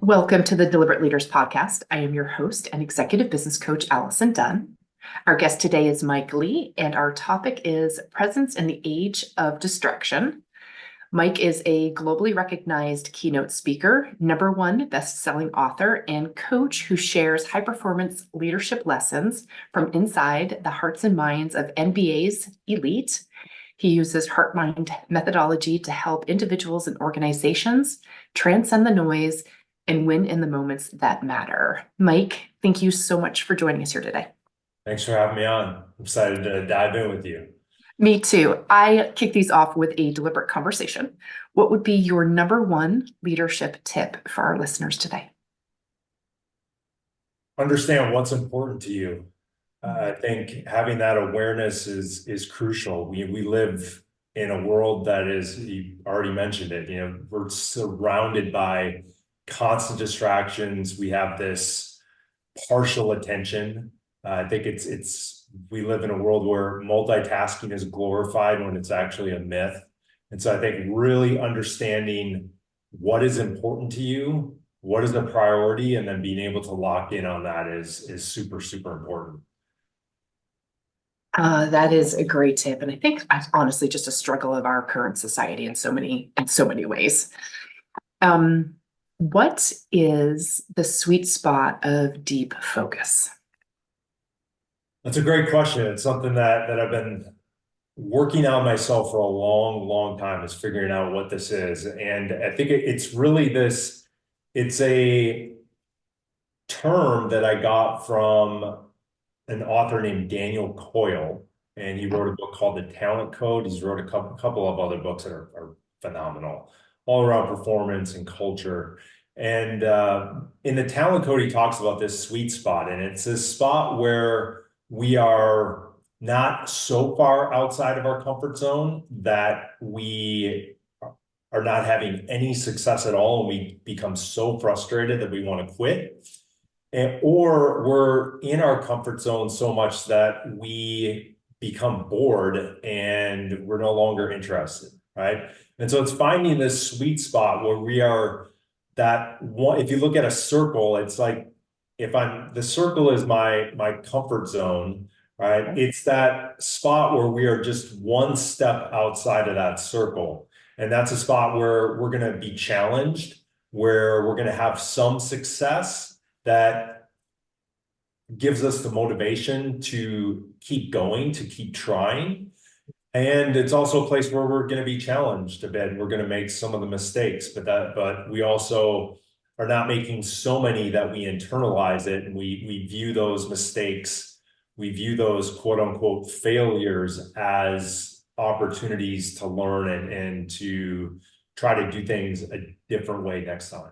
Welcome to the Deliberate Leaders Podcast. I am your host and executive business coach, Allison Dunn. Our guest today is Mike Lee, and our topic is presence in the age of distraction. Mike is a globally recognized keynote speaker, #1 best-selling author, and coach who shares high-performance leadership lessons from inside the hearts and minds of NBA's elite. He uses HeartMind methodology to help individuals and organizations transcend the noise and win in the moments that matter. Mike, thank you so much for joining us here today. Thanks for having me on. I'm excited to dive in with you. Me too. I kick these off with a deliberate conversation. What would be your #1 leadership tip for our listeners today? Understand what's important to you. I think having that awareness is crucial. We live in a world that is, you already mentioned it, we're surrounded by constant distractions. We have this partial attention. I think we live in a world where multitasking is glorified when it's actually a myth. And so I think really understanding what is important to you, what is the priority, and then being able to lock in on that is super, super important. That is a great tip. And I think honestly just a struggle of our current society in so many ways. What is the sweet spot of deep focus? That's a great question. It's something that I've been working on myself for a long, long time, is figuring out what this is. And I think it's really it's a term that I got from an author named Daniel Coyle, and he wrote a book called The Talent Code. He's wrote a couple of other books that are phenomenal, all around performance and culture. And in the Talent Code, he talks about this sweet spot, and it's this spot where we are not so far outside of our comfort zone that we are not having any success at all, and we become so frustrated that we want to quit. Or we're in our comfort zone so much that we become bored and we're no longer interested, right? And so it's finding this sweet spot where we are that one. If you look at a circle, it's like the circle is my comfort zone, right? It's that spot where we are just one step outside of that circle. And that's a spot where we're going to be challenged, where we're going to have some success that gives us the motivation to keep going, to keep trying. And it's also a place where we're going to be challenged a bit. We're going to make some of the mistakes, but we also are not making so many that we internalize it, and we view those mistakes, we view those quote unquote failures as opportunities to learn and to try to do things a different way next time.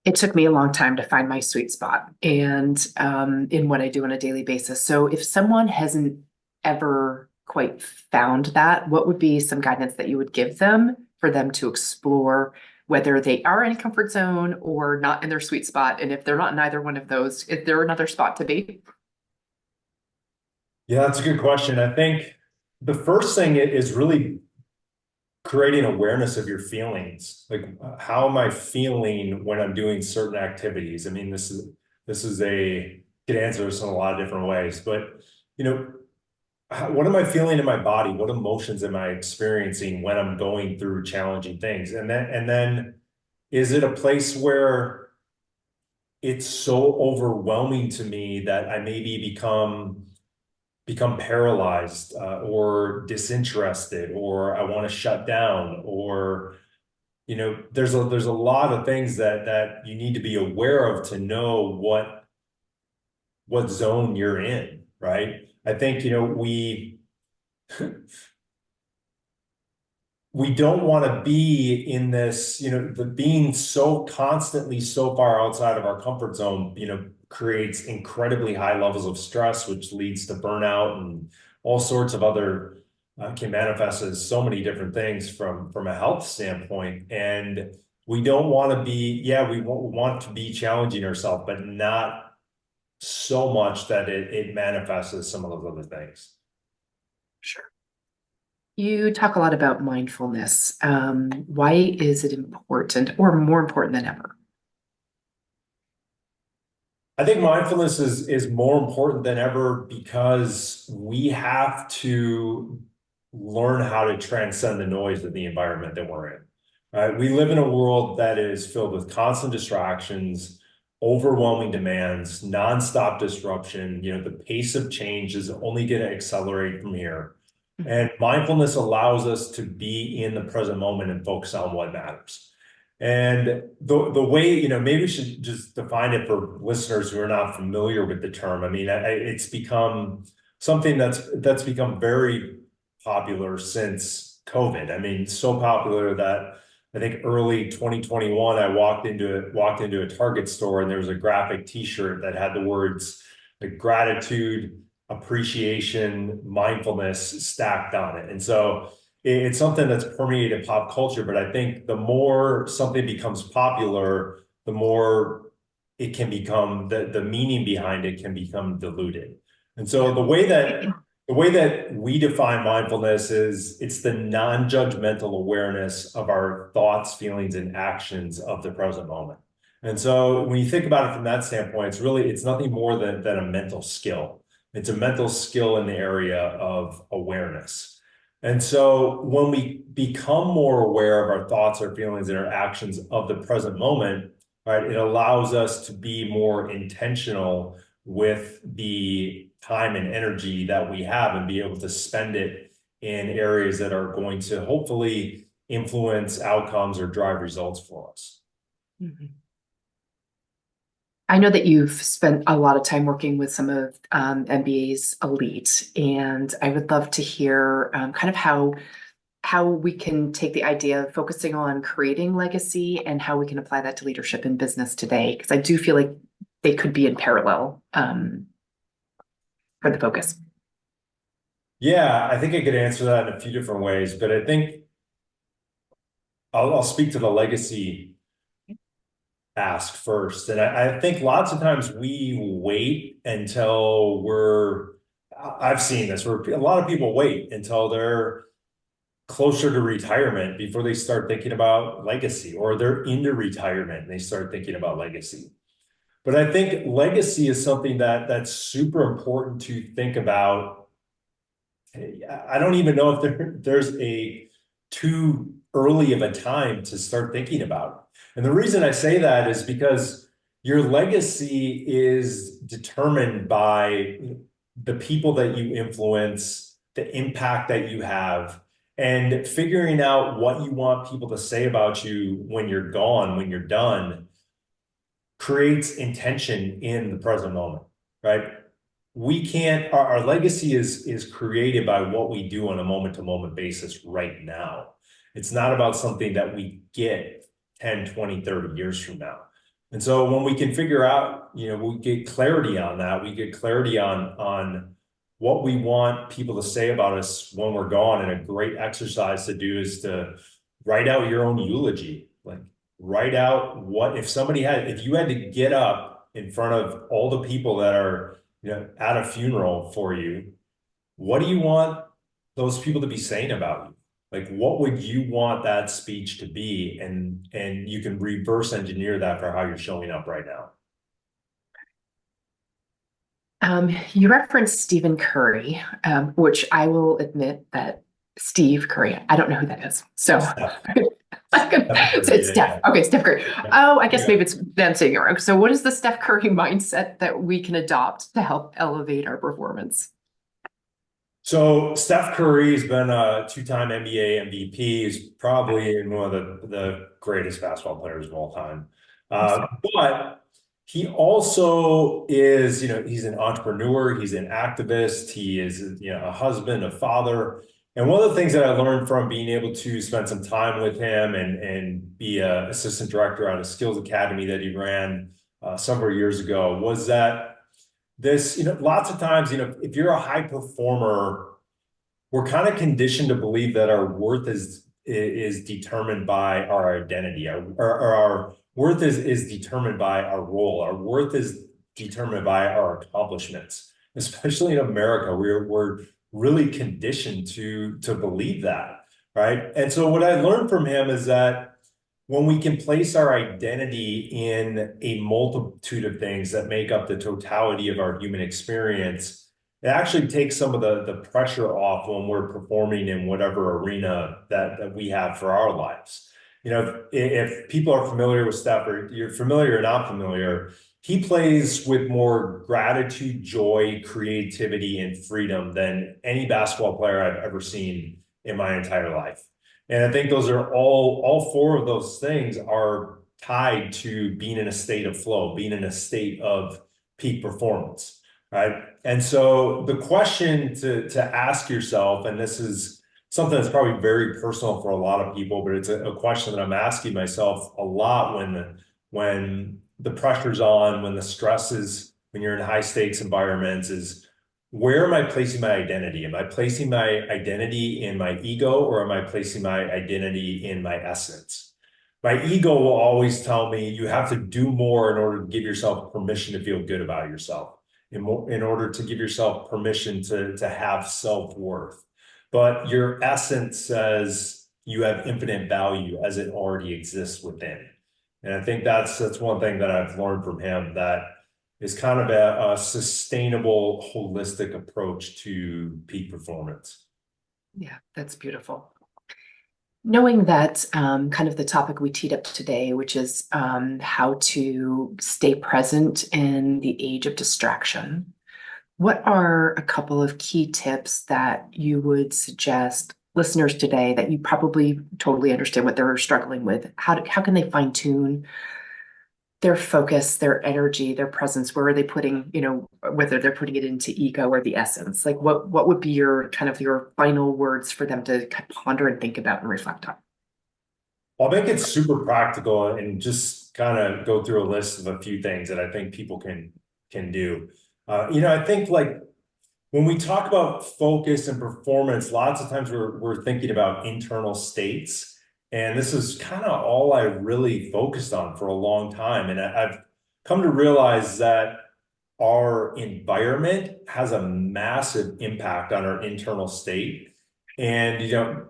It took me a long time to find my sweet spot and in what I do on a daily basis. So if someone hasn't ever quite found that, what would be some guidance that you would give them for them to explore whether they are in a comfort zone or not in their sweet spot? And if they're not in either one of those, is there another spot to be? Yeah, that's a good question. I think the first thing is really creating awareness of your feelings. Like, how am I feeling when I'm doing certain activities? I mean, this is a could answer this in a lot of different ways, but what am I feeling in my body? What emotions am I experiencing when I'm going through challenging things? And then is it a place where it's so overwhelming to me that I maybe become paralyzed or disinterested, or I want to shut down, or there's a lot of things that you need to be aware of to know what zone you're in, right? I think we don't want to be in this, the being so constantly so far outside of our comfort zone, creates incredibly high levels of stress, which leads to burnout and all sorts of other can manifest as so many different things from a health standpoint. And we don't want to be, we want to be challenging ourselves, but not so much that it manifests as some of those other things. Sure. You talk a lot about mindfulness. Why is it important, or more important than ever? I think mindfulness is more important than ever because we have to learn how to transcend the noise of the environment that we're in. Right? We live in a world that is filled with constant distractions, overwhelming demands, nonstop disruption. The pace of change is only going to accelerate from here. And mindfulness allows us to be in the present moment and focus on what matters. And the way, maybe we should just define it for listeners who are not familiar with the term. I mean, it's become something that's become very popular since COVID. I mean, so popular that I think early 2021, I walked into a Target store and there was a graphic T-shirt that had the words like gratitude, appreciation, mindfulness stacked on it. And so it's something that's permeated pop culture, but I think the more something becomes popular, the more it can become the meaning behind it can become diluted. And so the way that we define mindfulness is it's the non-judgmental awareness of our thoughts, feelings, and actions of the present moment. And so when you think about it from that standpoint, it's nothing more than a mental skill. It's a mental skill in the area of awareness. And so when we become more aware of our thoughts, our feelings, and our actions of the present moment, right, it allows us to be more intentional with the time and energy that we have and be able to spend it in areas that are going to hopefully influence outcomes or drive results for us. Mhm. I know that you've spent a lot of time working with some of MBA's elite, and I would love to hear kind of how we can take the idea of focusing on creating legacy and how we can apply that to leadership in business today, because I do feel like they could be in parallel for the focus. Yeah, I think I could answer that in a few different ways, but I think I'll speak to the legacy ask first. And I think lots of times we wait until I've seen this where a lot of people wait until they're closer to retirement before they start thinking about legacy, or they're into retirement and they start thinking about legacy. But I think legacy is something that's super important to think about. I don't even know if there's a too early of a time to start thinking about it. And the reason I say that is because your legacy is determined by the people that you influence, the impact that you have, and figuring out what you want people to say about you when you're gone, when you're done, creates intention in the present moment, right? We can't, our legacy is created by what we do on a moment-to-moment basis right now. It's not about something that we get 10, 20, 30 years from now. And so when we can figure out, we get clarity on that, we get clarity on what we want people to say about us when we're gone. And a great exercise to do is to write out your own eulogy. Like, write out if you had to get up in front of all the people that are at a funeral for you, what do you want those people to be saying about you? Like, what would you want that speech to be? And you can reverse engineer that for how you're showing up right now. You referenced Stephen Curry, which I will admit that Steve Curry, I don't know who that is. So it's Steph. Okay, Steph Curry. Oh, I guess maybe it's them saying it wrong. So what is the Steph Curry mindset that we can adopt to help elevate our performance? So Steph Curry has been a two-time NBA MVP. He's probably one of the greatest basketball players of all time. But he also is, he's an entrepreneur, he's an activist, he is, a husband, a father. And one of the things that I learned from being able to spend some time with him and be an assistant director at a skills academy that he ran several years ago was that lots of times, if you're a high performer, we're kind of conditioned to believe that our worth is determined by our identity. Our worth is determined by our role. Our worth is determined by our accomplishments. Especially in America, we're really conditioned to believe that, right? And so what I learned from him is that when we can place our identity in a multitude of things that make up the totality of our human experience, it actually takes some of the pressure off when we're performing in whatever arena that we have for our lives. You know, if people are familiar with Steph, or you're familiar or not familiar, he plays with more gratitude, joy, creativity, and freedom than any basketball player I've ever seen in my entire life. And I think those are all four of those things are tied to being in a state of flow, being in a state of peak performance, right? And so the question to ask yourself, and this is something that's probably very personal for a lot of people, but it's a question that I'm asking myself a lot when the pressure's on, when the stress is, when you're in high stakes environments, is where am I placing my identity? Am I placing my identity in my ego, or am I placing my identity in my essence? My ego will always tell me you have to do more in order to give yourself permission to feel good about yourself, in order to give yourself permission to have self-worth. But your essence says you have infinite value as it already exists within. And I think that's one thing that I've learned from him, that is kind of a sustainable, holistic approach to peak performance. Yeah, that's beautiful. Knowing that kind of the topic we teed up today, which is how to stay present in the age of distraction, what are a couple of key tips that you would suggest listeners today that you probably totally understand what they're struggling with? How can they fine tune their focus, their energy, their presence? Where are they putting, whether they're putting it into ego or the essence? Like what would be your kind of your final words for them to ponder and think about and reflect on? I'll make it super practical and just kind of go through a list of a few things that I think people can do. I think, like, when we talk about focus and performance, lots of times we're thinking about internal states. And this is kind of all I really focused on for a long time. And I've come to realize that our environment has a massive impact on our internal state. And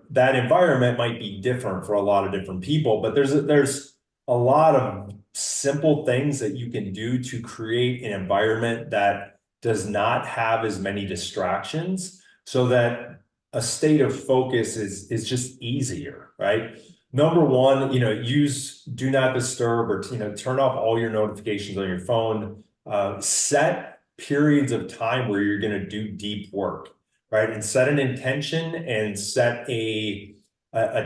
that environment might be different for a lot of different people, but there's a lot of simple things that you can do to create an environment that does not have as many distractions, so that a state of focus is just easier, right? Number one, use do not disturb, or turn off all your notifications on your phone. Set periods of time where you're going to do deep work, right? And set an intention and set a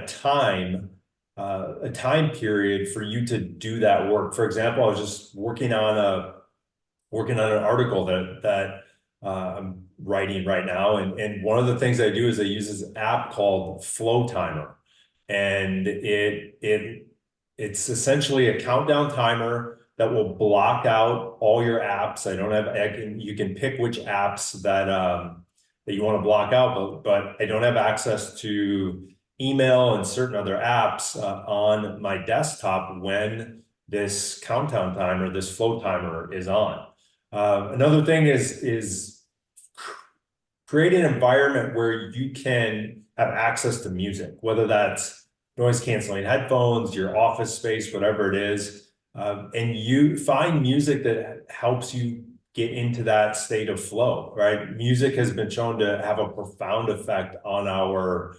time period for you to do that work. For example, I was just working on an article that I'm writing right now, and one of the things I do is I use this app called Flow Timer, and it's essentially a countdown timer that will block out all your apps. You can pick which apps that you want to block out, but I don't have access to email and certain other apps on my desktop when this countdown timer, this flow timer, is on. Another thing is create an environment where you can have access to music, whether that's noise canceling headphones, your office space, whatever it is. And you find music that helps you get into that state of flow, right? Music has been shown to have a profound effect on our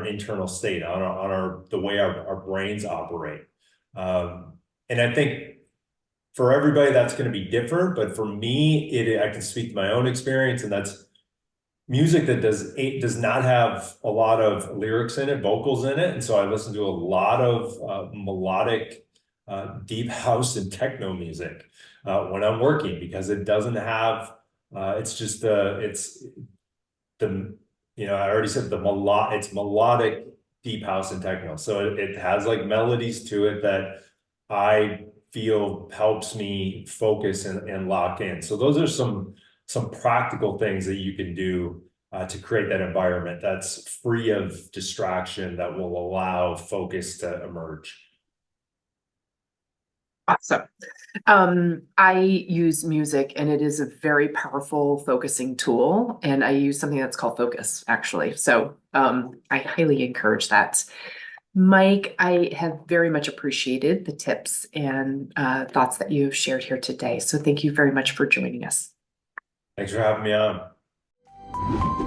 internal state, on the way our brains operate. And I think for everybody that's going to be different, but for me, I can speak to my own experience, and that's music that does not have a lot of lyrics in it, vocals in it. And so I listen to a lot of melodic, deep house and techno music when I'm working, because it doesn't have, it's just I already said it's melodic deep house and techno. So it has like melodies to it that I feel helps me focus and lock in. So those are some practical things that you can do to create that environment that's free of distraction, that will allow focus to emerge. Awesome. I use music, and it is a very powerful focusing tool. And I use something that's called Focus, actually. So I highly encourage that. Mike, I have very much appreciated the tips and thoughts that you have shared here today. So thank you very much for joining us. Thanks for having me on.